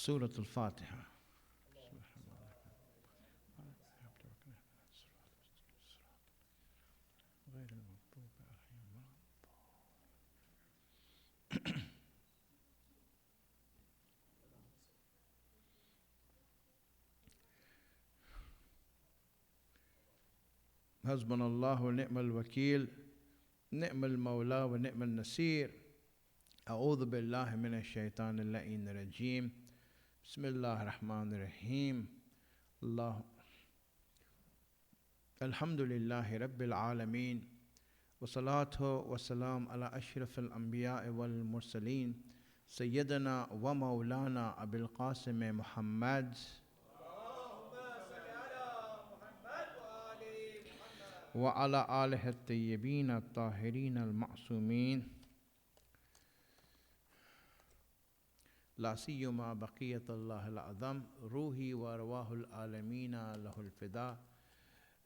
Surah Al-Fatiha. حسبنا الله ونعم الوكيل نعم المولى ونعم النصير أعوذ بالله من الشيطان اللعين الرجيم بسم الله الرحمن الرحيم الله الحمد لله رب العالمين والصلاة والسلام على أشرف الأنبياء والمرسلين سيدنا ومولانا أبي القاسم محمد وعلى آله الطيبين الطاهرين المعصومين لا سيما بقية الله الأعظم روحي وأرواح العالمين له الفداء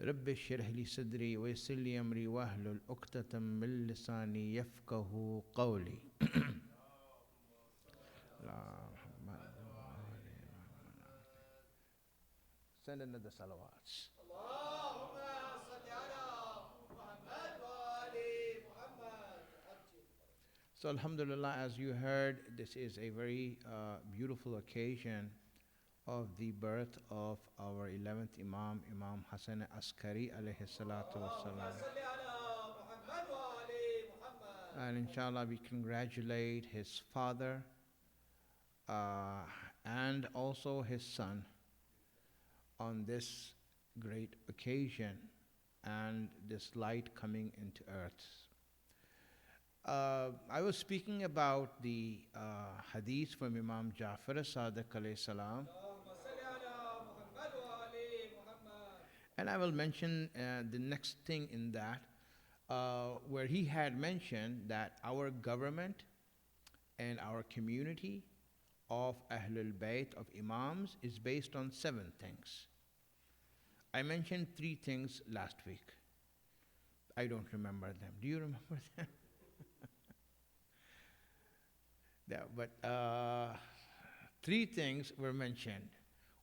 رب اشرح لي صدري ويسر لي أمري واحلل عقدة من لساني يفقهوا قولي Send another salawats. So alhamdulillah, as you heard, this is a very beautiful occasion of the birth of our 11th Imam, Imam Hasan Al-Askari alayhi salatu wassalam. And inshallah we congratulate his father and also his son on this great occasion and this light coming into earth. I was speaking about the hadith from Imam Ja'far as-Sadiq alayhi salam, and I will mention the next thing in that, where he had mentioned that our government and our community of Ahlul Bayt, of Imams, is based on 7 things. I mentioned 3 things last week. I don't remember them. Do you remember them? Yeah, but 3 things were mentioned.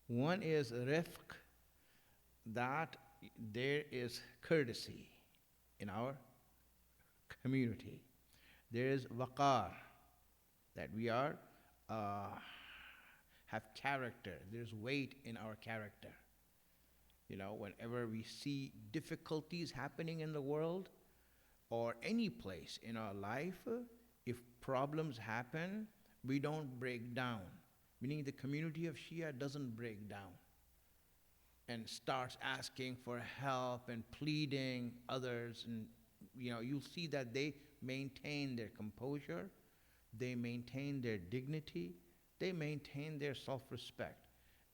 One is rifq, that there is courtesy in our community. There is waqar, that we are have character. There's weight in our character. You know, whenever we see difficulties happening in the world or any place in our life, if problems happen, we don't break down. Meaning the community of Shia doesn't break down and starts asking for help and pleading others. And you know, you'll see that they maintain their composure, they maintain their dignity, they maintain their self-respect,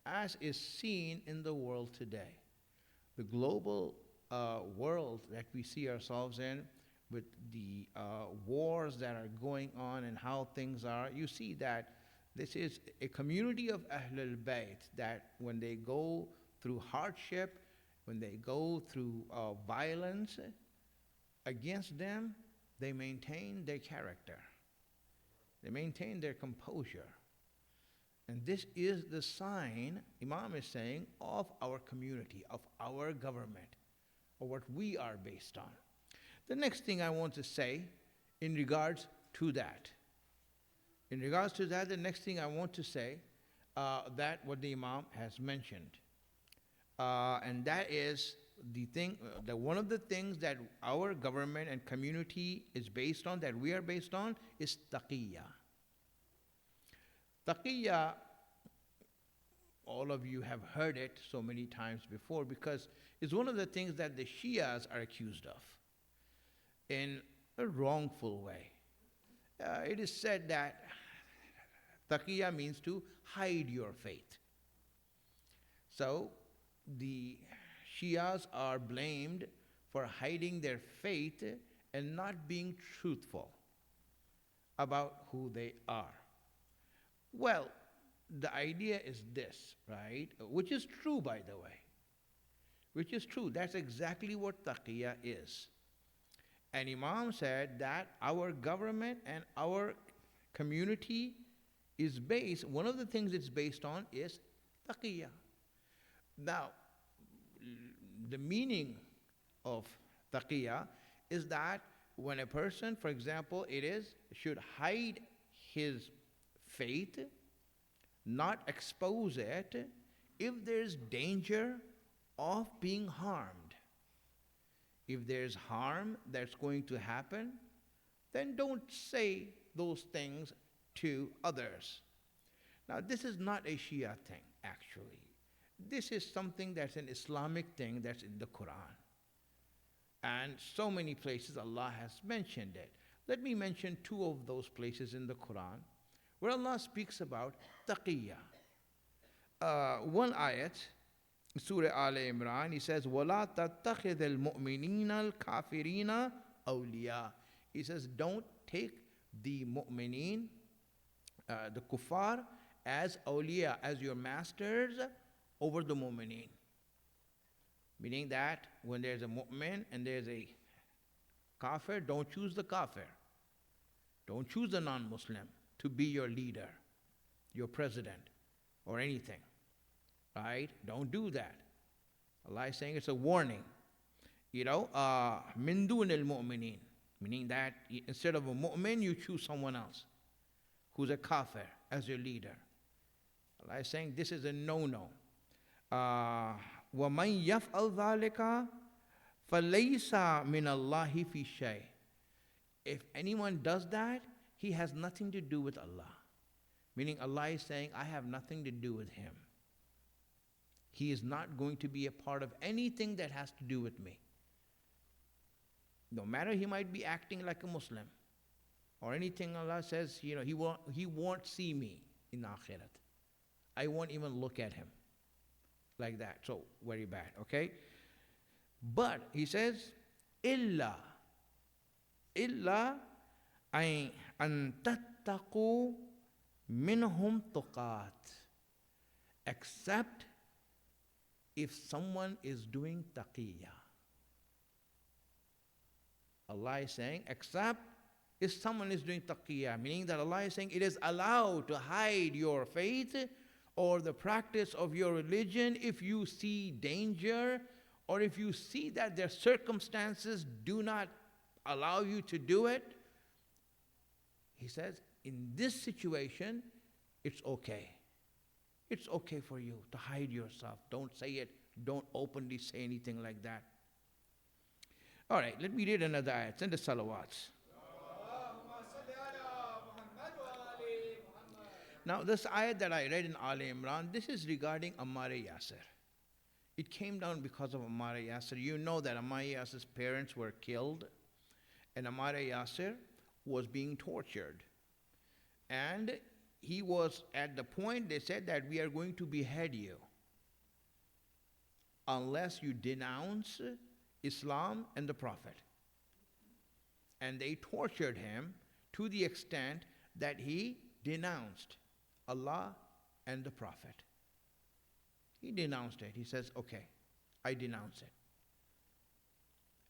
as is seen in the world today. The global world that we see ourselves in, with the wars that are going on and how things are, you see that this is a community of Ahlul Bayt that when they go through hardship, when they go through violence against them, they maintain their character. They maintain their composure. And this is the sign, Imam is saying, of our community, of our government, or what we are based on. The next thing I want to say in regards to that, the next thing I want to say, that what the Imam has mentioned, and that is the thing, that one of the things that our government and community is based on, that we are based on, is taqiyya. Taqiyya, all of you have heard it so many times before, because it's one of the things that the Shias are accused of in a wrongful way. It is said that taqiyya means to hide your faith. So the Shias are blamed for hiding their faith and not being truthful about who they are. Well, the idea is this, right? Which is true, by the way. Which is true. That's exactly what taqiyya is. And Imam said that our government and our community is based, one of the things it's based on is taqiyya. Now, the meaning of taqiyya is that when a person, for example, should hide his faith, not expose it, if there's danger of being harmed. If there's harm that's going to happen, then don't say those things to others. Now, this is not a Shia thing, actually. This is something that's an Islamic thing that's in the Quran. And so many places Allah has mentioned it. Let me mention two of those places in the Quran where Allah speaks about taqiyya. One ayat, Surah Al-Imran, He says, وَلَا تَتَّخِذِ الْمُؤْمِنِينَ الْكَافِرِينَ أَوْلِيَاءَ. He says, don't take the mu'mineen, the kuffar, as awliya, as your masters over the mu'mineen. Meaning that when there's a mu'min and there's a kafir, don't choose the kafir. Don't choose the non-Muslim to be your leader, your president, or anything. Right? Don't do that. Allah is saying it's a warning. Min dun al-mu'minin. Meaning that instead of a mu'min, you choose someone else who's a kafir as your leader. Allah is saying this is a no-no. وَمَنْ يَفْعَلْ ذَلِكَ فَلَيْسَ مِنَ اللَّهِ فِي شَيْءٍ. If anyone does that, he has nothing to do with Allah. Meaning Allah is saying, I have nothing to do with him. He is not going to be a part of anything that has to do with me. No matter he might be acting like a Muslim or anything, Allah says, he won't see me in Akhirat. I won't even look at him like that. So very bad, okay? But he says, illa an tattaqu minhum tuqat. Except if someone is doing taqiyya. Allah is saying, except if someone is doing taqiyya, meaning that Allah is saying it is allowed to hide your faith or the practice of your religion if you see danger or if you see that their circumstances do not allow you to do it. He says, in this situation, it's okay. It's okay for you to hide yourself. Don't say it. Don't openly say anything like that. All right, let me read another ayat. Send the salawats. Now, this ayat that I read in Ali Imran, this is regarding Ammar Yasir. It came down because of Ammar Yasir. You know that Ammar Yasir's parents were killed, and Ammar Yasir was being tortured. And he was at the point, they said that we are going to behead you unless you denounce Islam and the Prophet. And they tortured him to the extent that he denounced Allah and the Prophet. He denounced it. He says, okay, I denounce it.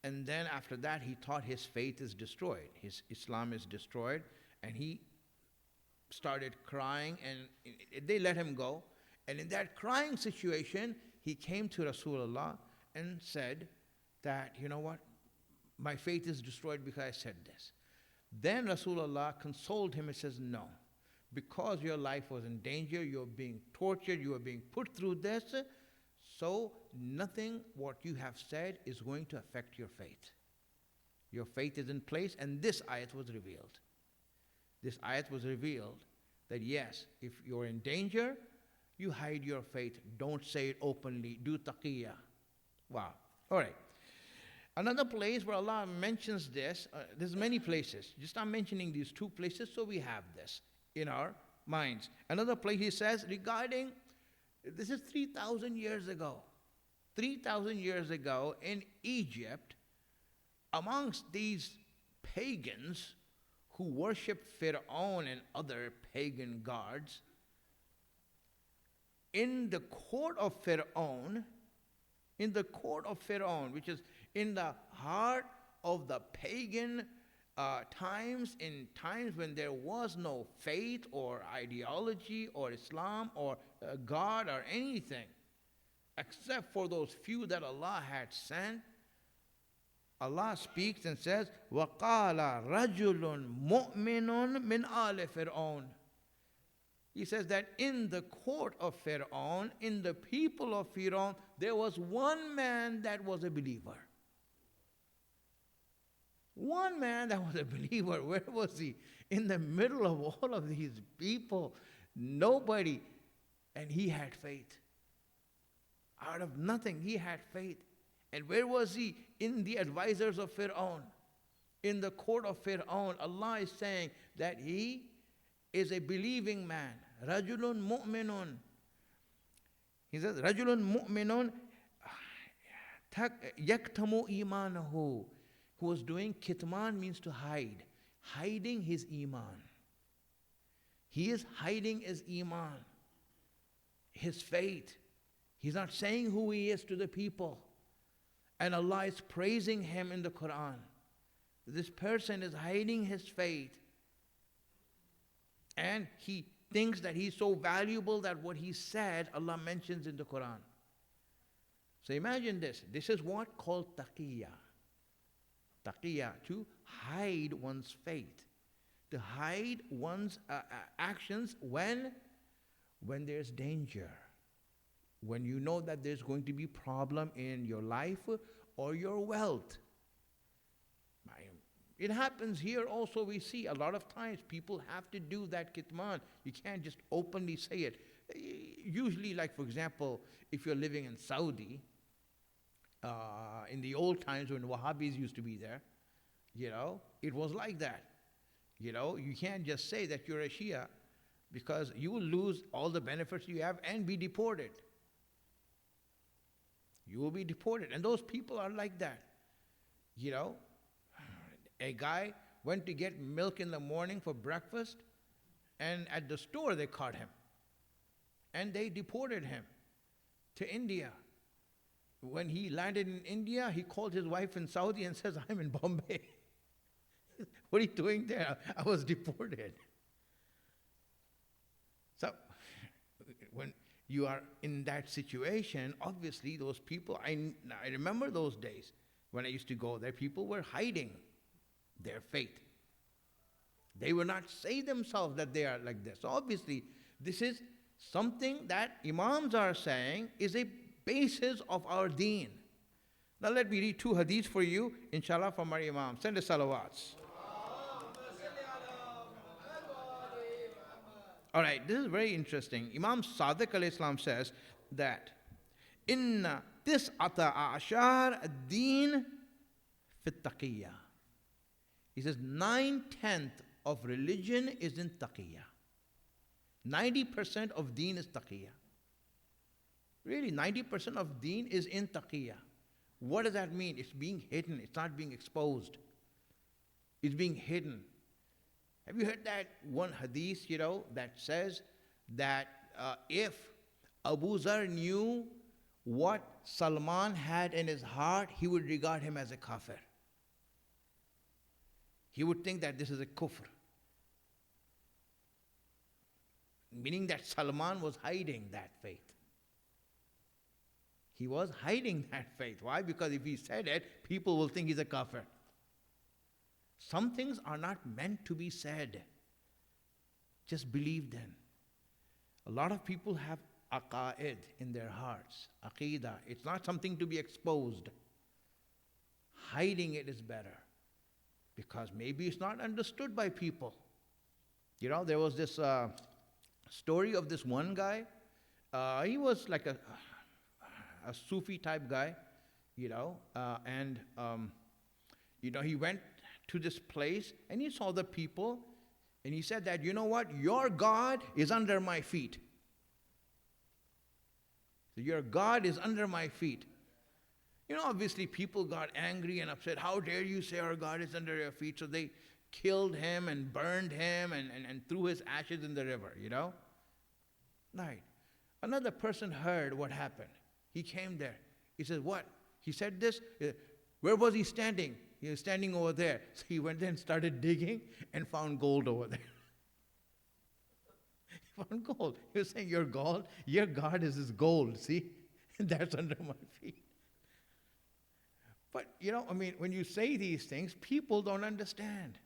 And then after that, he thought his faith is destroyed. His Islam is destroyed. And he started crying, and they let him go. And in that crying situation, he came to Rasulullah and said that, you know what, my faith is destroyed because I said this. Then Rasulullah consoled him and says, no, because your life was in danger, you're being tortured, you are being put through this, so nothing what you have said is going to affect your faith. Your faith is in place, and this ayat was revealed. This ayat was revealed that yes, if you're in danger, you hide your faith. Don't say it openly. Do taqiyya. Wow. All right. Another place where Allah mentions this, there's many places. Just I'm mentioning these two places so we have this in our minds. Another place he says regarding, this is 3,000 years ago. 3,000 years ago in Egypt, amongst these pagans who worship Pharaoh and other pagan gods, in the court of Pharaoh, which is in the heart of the pagan times when there was no faith or ideology or Islam or God or anything, except for those few that Allah had sent, Allah speaks and says, وَقَالَ رَجُلٌ مُؤْمِنٌ مِنْ آلِ فِرْعَوْنَ. He says that in the court of Pharaoh, in the people of Pharaoh, there was one man that was a believer. One man that was a believer. Where was he? In the middle of all of these people. Nobody. And he had faith. Out of nothing, he had faith. And where was he? In the advisors of Pharaoh. In the court of Pharaoh. Allah is saying that he is a believing man. Rajulun mu'minun. He says, Rajulun mu'minun yaktamu imanahu. Who was doing kitman means to hide. Hiding his iman. He is hiding his iman. His faith. He's not saying who he is to the people. And Allah is praising him in the Quran. This person is hiding his faith. And he thinks that he's so valuable that what he said, Allah mentions in the Quran. So imagine this. This is what called taqiyya. Taqiyya, to hide one's faith. To hide one's actions when there's danger. When you know that there's going to be problem in your life or your wealth. It happens here also. We see a lot of times people have to do that kitman. You can't just openly say it. Usually, like for example, if you're living in Saudi, in the old times when Wahhabis used to be there, it was like that. You can't just say that you're a Shia because you will lose all the benefits you have and be deported. You will be deported. And those people are like that. A guy went to get milk in the morning for breakfast, and at the store they caught him. And they deported him to India. When he landed in India, he called his wife in Saudi and says, I'm in Bombay. What are you doing there? I was deported. So, when you are in that situation, obviously those people, I remember those days when I used to go there, people were hiding their faith. They will not say themselves that they are like this. So obviously, this is something that Imams are saying is a basis of our deen. Now let me read two hadiths for you, inshallah, from our Imam. Send the salawats. All right, this is very interesting. Imam Sadiq alayhi salam says that inna tis'ata ashar ad-din fit taqiyya. He says 9/10 of religion is in taqiyya. 90% of deen is taqiyya. Really, 90% of deen is in taqiyya. What does that mean? It's being hidden. It's not being exposed. It's being hidden. Have you heard that one hadith, that says that if Abu Zar knew what Salman had in his heart, he would regard him as a kafir. He would think that this is a kufr. Meaning that Salman was hiding that faith. He was hiding that faith. Why? Because if he said it, people will think he's a kafir. Some things are not meant to be said. Just believe them. A lot of people have aqaid in their hearts. Aqidah. It's not something to be exposed. Hiding it is better. Because maybe it's not understood by people. There was this story of this one guy. He was like a Sufi type guy, and he went to this place and he saw the people and he said that, you know what, your God is under my feet. So your God is under my feet. Obviously people got angry and upset. How dare you say our God is under your feet? So they killed him and burned him and threw his ashes in the river, Right. Another person heard what happened. He came there. He said, what? He said this. Where was he standing? He was standing over there. So he went there and started digging and found gold over there. He found gold. He was saying, your God is this gold, see? That's under my feet. But, when you say these things, people don't understand.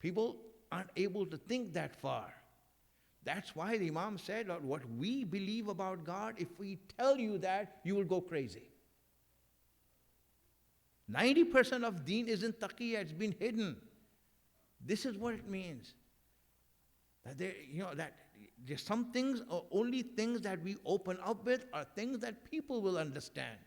People aren't able to think that far. That's why the Imam said, Lord, what we believe about God, if we tell you that, you will go crazy. 90% of deen isn't taqiyya, it's been hidden. This is what it means. That there's some things, or only things that we open up with are things that people will understand.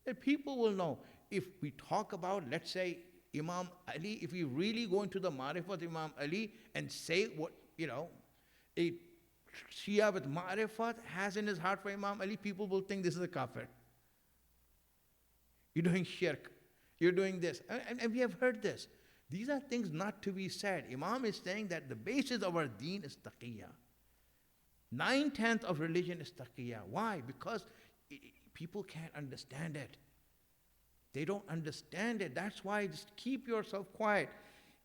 That people will know. If we talk about, let's say, Imam Ali, if we really go into the ma'rifat of Imam Ali and say what, a Shia with ma'rifat has in his heart for Imam Ali, people will think this is a kafir. You're doing shirk. You're doing this. And we have heard this. These are things not to be said. Imam is saying that the basis of our deen is taqiyya. 9/10 of religion is taqiyya. Why? Because people can't understand it. They don't understand it. That's why just keep yourself quiet.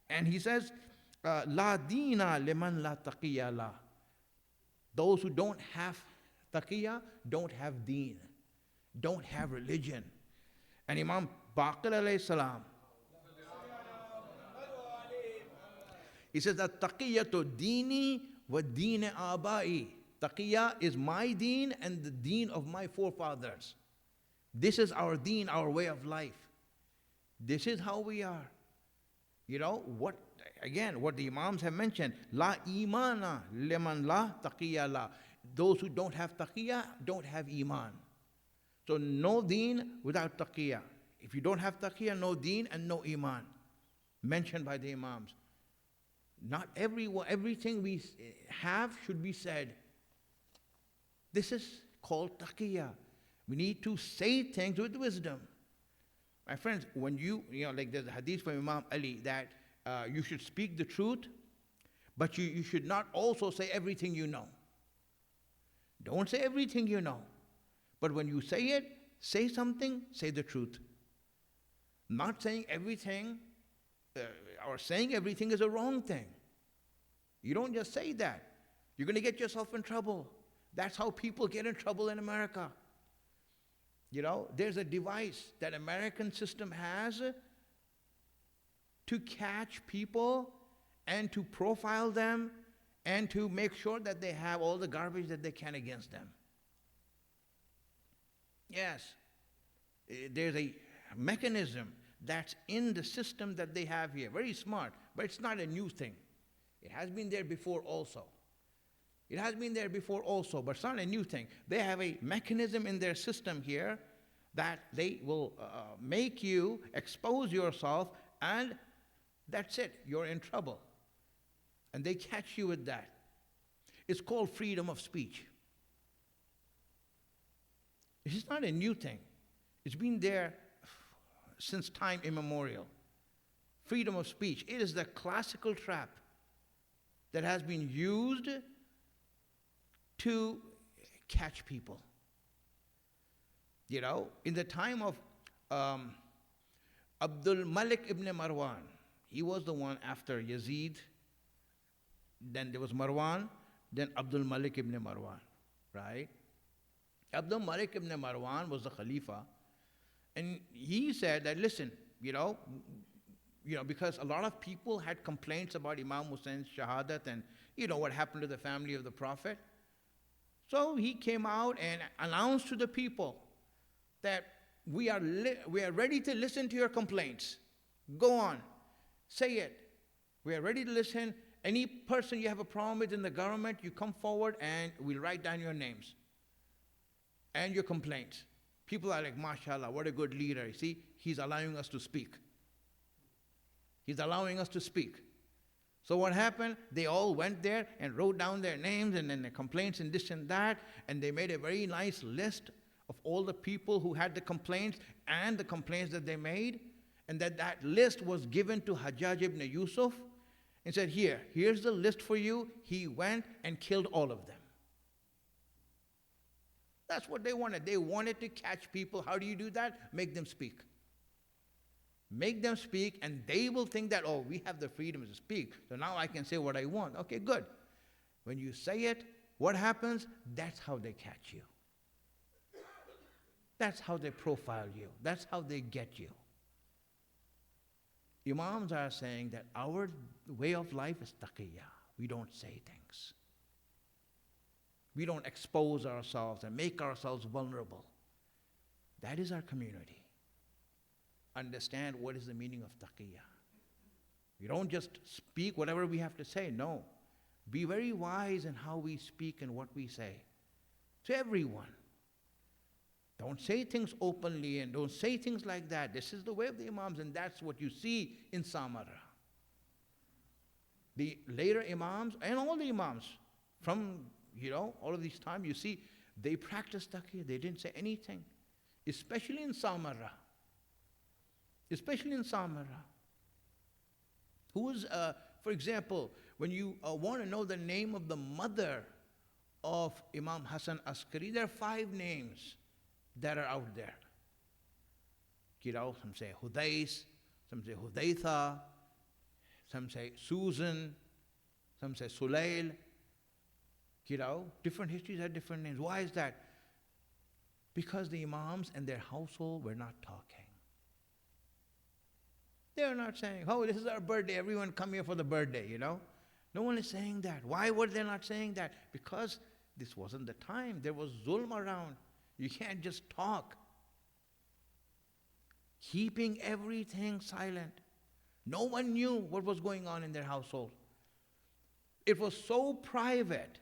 And he says, La deena liman la taqiyya la. Those who don't have taqiyya don't have deen, don't have religion. And Imam Baqir alayhi salam, he says that taqiyatu deeni wa deen abai. Taqiyya is my deen and the deen of my forefathers. This is our deen, our way of life. This is how we are. What the Imams have mentioned, la imana liman la taqiyya la. Those who don't have taqiyya don't have iman. So no deen without taqiyya. If you don't have taqiyya, no deen and no iman. Mentioned by the Imams. Not everything we have should be said. This is called taqiyya. We need to say things with wisdom. My friends, when like there's a hadith from Imam Ali that you should speak the truth, but you should not also say everything you know. Don't say everything you know. But when you say it, say something, say the truth. Not saying everything, or saying everything is a wrong thing. You don't just say that. You're going to get yourself in trouble. That's how people get in trouble in America. There's a device that American system has to catch people and to profile them and to make sure that they have all the garbage that they can against them. Yes, there's a mechanism that's in the system that they have here. Very smart, but it's not a new thing. It has been there before also. It has been there before also, but it's not a new thing. They have a mechanism in their system here that they will make you expose yourself, and that's it. You're in trouble. And they catch you with that. It's called freedom of speech. It's not a new thing. It's been there since time immemorial. Freedom of speech. It is the classical trap that has been used to catch people. In the time of Abdul Malik ibn Marwan, he was the one after Yazid, then there was Marwan, then Abdul Malik ibn Marwan, right? Abdul Malik ibn Marwan was the Khalifa, and he said that, listen, because a lot of people had complaints about Imam Hussein's shahadat and what happened to the family of the Prophet. So he came out and announced to the people that we are ready to listen to your complaints. Go on, say it. We are ready to listen. Any person you have a problem with in the government, you come forward and we'll write down your names and your complaints. People are like, mashallah, what a good leader. You see, he's allowing us to speak. He's allowing us to speak. So what happened? They all went there and wrote down their names and then their complaints and this and that, and they made a very nice list of all the people who had the complaints and the complaints that they made, and that list was given to Hajjaj ibn Yusuf and said, here's the list for you. He went and killed all of them. That's what they wanted. They wanted to catch people. How do you do that? Make them speak. Make them speak, and they will think that, oh, we have the freedom to speak, so now I can say what I want. Okay, good. When you say it, what happens? That's how they catch you. That's how they profile you. That's how they get you. Imams are saying that our way of life is taqiyya. We don't say things. We don't expose ourselves and make ourselves vulnerable. That is our community. Understand what is the meaning of taqiyya. We don't just speak whatever we have to say. No. Be very wise in how we speak and what we say to everyone. Don't say things openly and don't say things like that. This is the way of the Imams, and that's what you see in Samara. The later Imams and all the Imams from, all of these times, you see, they practiced taqiyya. They didn't say anything, especially in Samara. Especially in Samara. Who is, for example, when you want to know the name of the mother of Imam Hasan Askari, there are 5 names that are out there. Some say Hudais, some say Hudaitha, some say Susan, some say Sulail. Different histories have different names. Why is that? Because the Imams and their household were not talking. They are not saying, oh, this is our birthday, everyone come here for the birthday, No one is saying that. Why were they not saying that? Because this wasn't the time. There was zulm around. You can't just talk. Keeping everything silent. No one knew what was going on in their household. It was so private.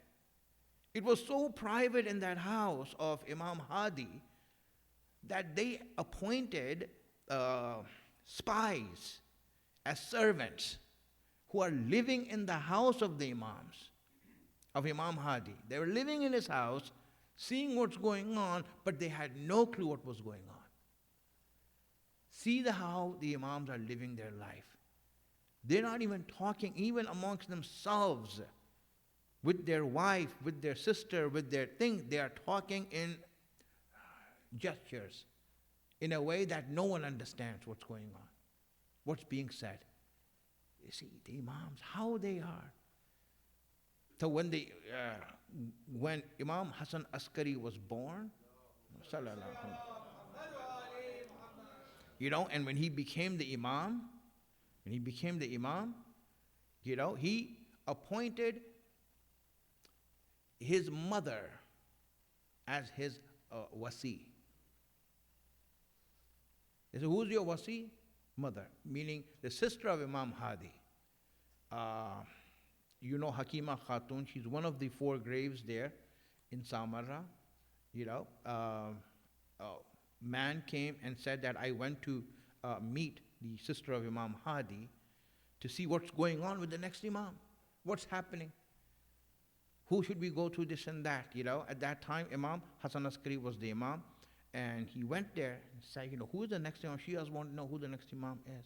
It was so private in that house of Imam Hadi that they appointed spies as servants who are living in the house of the Imams, of Imam Hadi. They were living in his house, seeing what's going on, but they had no clue what was going on. See how the Imams are living their life. They're not even talking, even amongst themselves, with their wife, with their sister, with their thing. They are talking in gestures, in a way that no one understands what's going on, what's being said. You see, the Imams, how they are. So when Imam Hasan Askari was born, and when he became the Imam, he appointed his mother as his wasi. They said, who's your wasi? Mother, meaning the sister of Imam Hadi. Hakima Khatun, she's one of the 4 graves there in Samara. Man came and said that I went to meet the sister of Imam Hadi to see what's going on with the next Imam. What's happening? Who should we go to, this and that? At that time, Imam Hasan Askari was the Imam. And he went there and said, who is the next Imam? She just want to know who the next Imam is.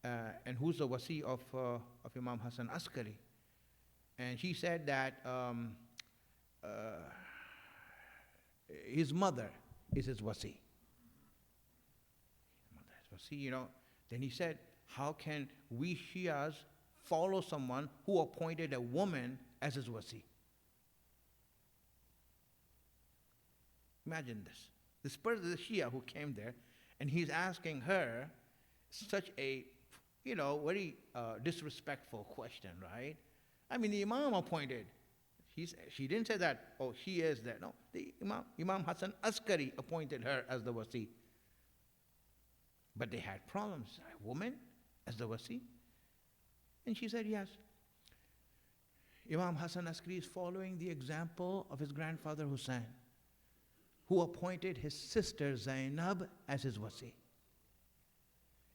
And who's the wasi of Imam Hasan Askari. And she said that his mother is his wasi. Then he said, how can we Shias follow someone who appointed a woman as his wasi? Imagine this. This person is a Shia who came there, and he's asking her such a, very disrespectful question, right? I mean, the Imam appointed. She didn't say that, oh, she is there. No, the Imam Hasan Askari appointed her as the wasi. But they had problems. A woman as the wasi? And she said, yes. Imam Hasan Askari is following the example of his grandfather Hussein, who appointed his sister Zainab as his wasi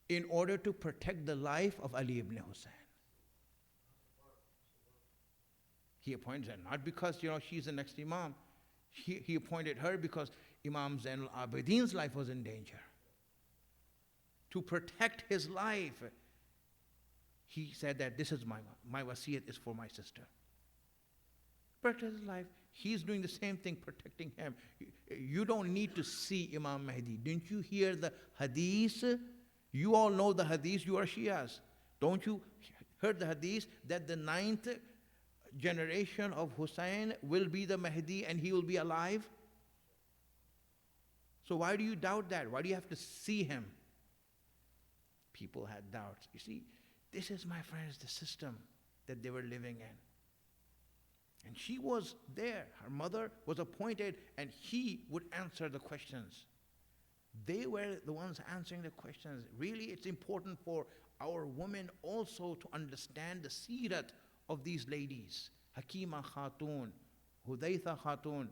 in order to protect the life of Ali ibn Hussein. He appointed her not because, she's the next Imam. He appointed her because Imam Zain al-Abidin's life was in danger. To protect his life, he said that this is my wasiyat is for my sister. Protect his life. he's doing the same thing, protecting him. You don't need to see Imam Mahdi. Didn't you hear the hadith? You all know the hadith, you are Shias. Don't you heard the hadith that the 9th generation of Hussein will be the Mahdi and he will be alive? So why do you doubt that? Why do you have to see him? People had doubts. You see, this is, my friends, the system that they were living in. And she was there. Her mother was appointed, and he would answer the questions. They were the ones answering the questions. Really, it's important for our women also to understand the seerat of these ladies. Hakima Khatun, Hudaytha Khatun,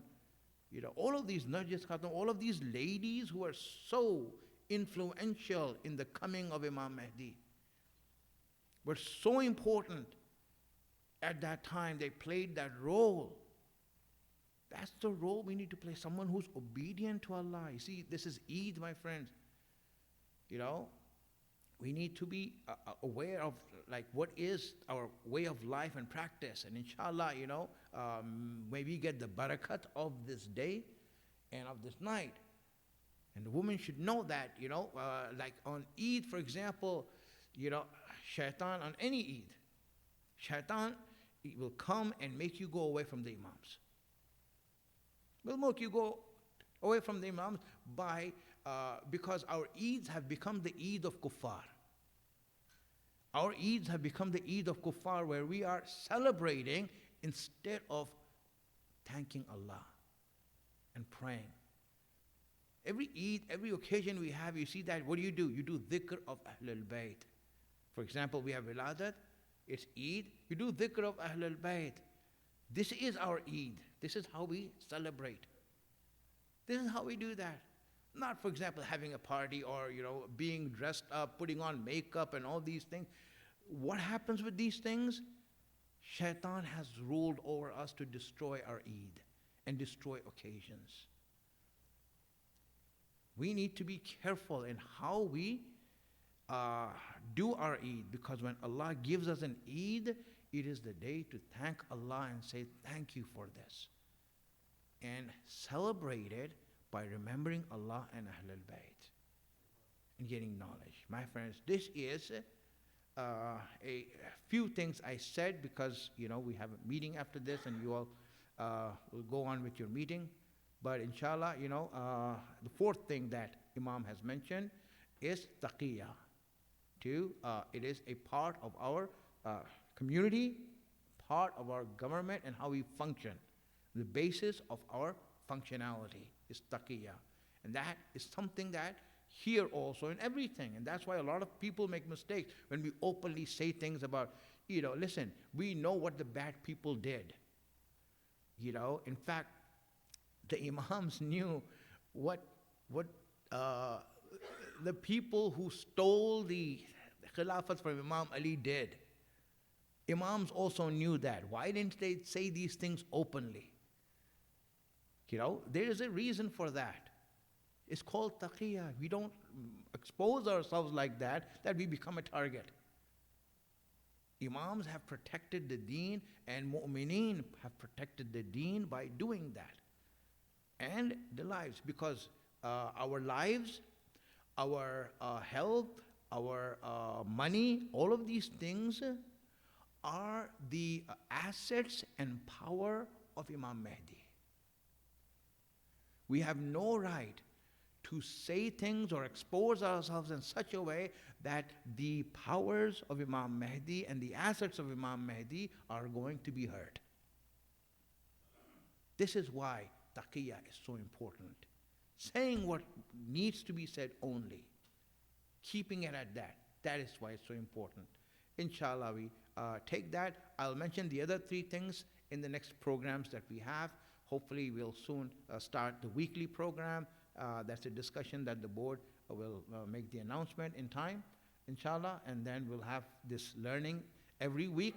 all of these Narjis Khatun, all of these ladies who are so influential in the coming of Imam Mahdi were so important at that time. They played that role. That's the role we need to play. Someone who's obedient to Allah. You see, this is Eid, my friends. We need to be aware of what is our way of life and practice. And inshallah, may we get the barakat of this day and of this night. And the woman should know that, like on Eid, for example, shaitan, on any Eid, shaitan will come and make you go away from the Imams. Will make you go away from the Imams because our Eids have become the Eid of Kuffar. Our Eids have become the Eid of Kuffar, where we are celebrating instead of thanking Allah and praying. Every Eid, every occasion we have, you see that, what do? You do dhikr of Ahlul Bayt. For example, we have Wiladat, it's Eid, you do dhikr of Ahlul Bayt. This is our Eid. This is how we celebrate. This is how we do that. Not, for example, having a party or, being dressed up, putting on makeup and all these things. What happens with these things? Shaitan has ruled over us to destroy our Eid and destroy occasions. We need to be careful in how we do our Eid, because when Allah gives us an Eid, it is the day to thank Allah and say, thank you for this. And celebrate it by remembering Allah and Ahlul Bayt and getting knowledge. My friends, this is a few things I said because, we have a meeting after this and you all will go on with your meeting. But inshallah, the fourth thing that Imam has mentioned is taqiyya. It is a part of our community, part of our government and how we function. The basis of our functionality is taqiyya. And that is something that here also in everything. And that's why a lot of people make mistakes when we openly say things about, listen, we know what the bad people did. In fact, the Imams knew what the people who stole the Khilafat from Imam Ali did. Imams also knew that. Why didn't they say these things openly? There is a reason for that. It's called taqiyya. We don't expose ourselves like that we become a target. Imams have protected the deen and mu'mineen have protected the deen by doing that. And the lives, because our lives, our health, our money, all of these things are the assets and power of Imam Mahdi. We have no right to say things or expose ourselves in such a way that the powers of Imam Mahdi and the assets of Imam Mahdi are going to be hurt. This is why taqiyya is so important. Saying what needs to be said only. Keeping it at that. That is why it's so important. Inshallah, we take that. I'll mention the other three things in the next programs that we have. Hopefully, we'll soon start the weekly program. That's a discussion that the board will make the announcement in time, inshallah, and then we'll have this learning every week,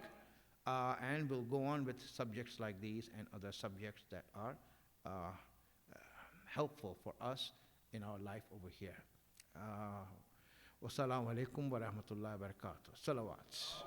and we'll go on with subjects like these and other subjects that are helpful for us in our life over here. Wassalamu alaikum wa rahmatullahi wa barakatuh. Salawats.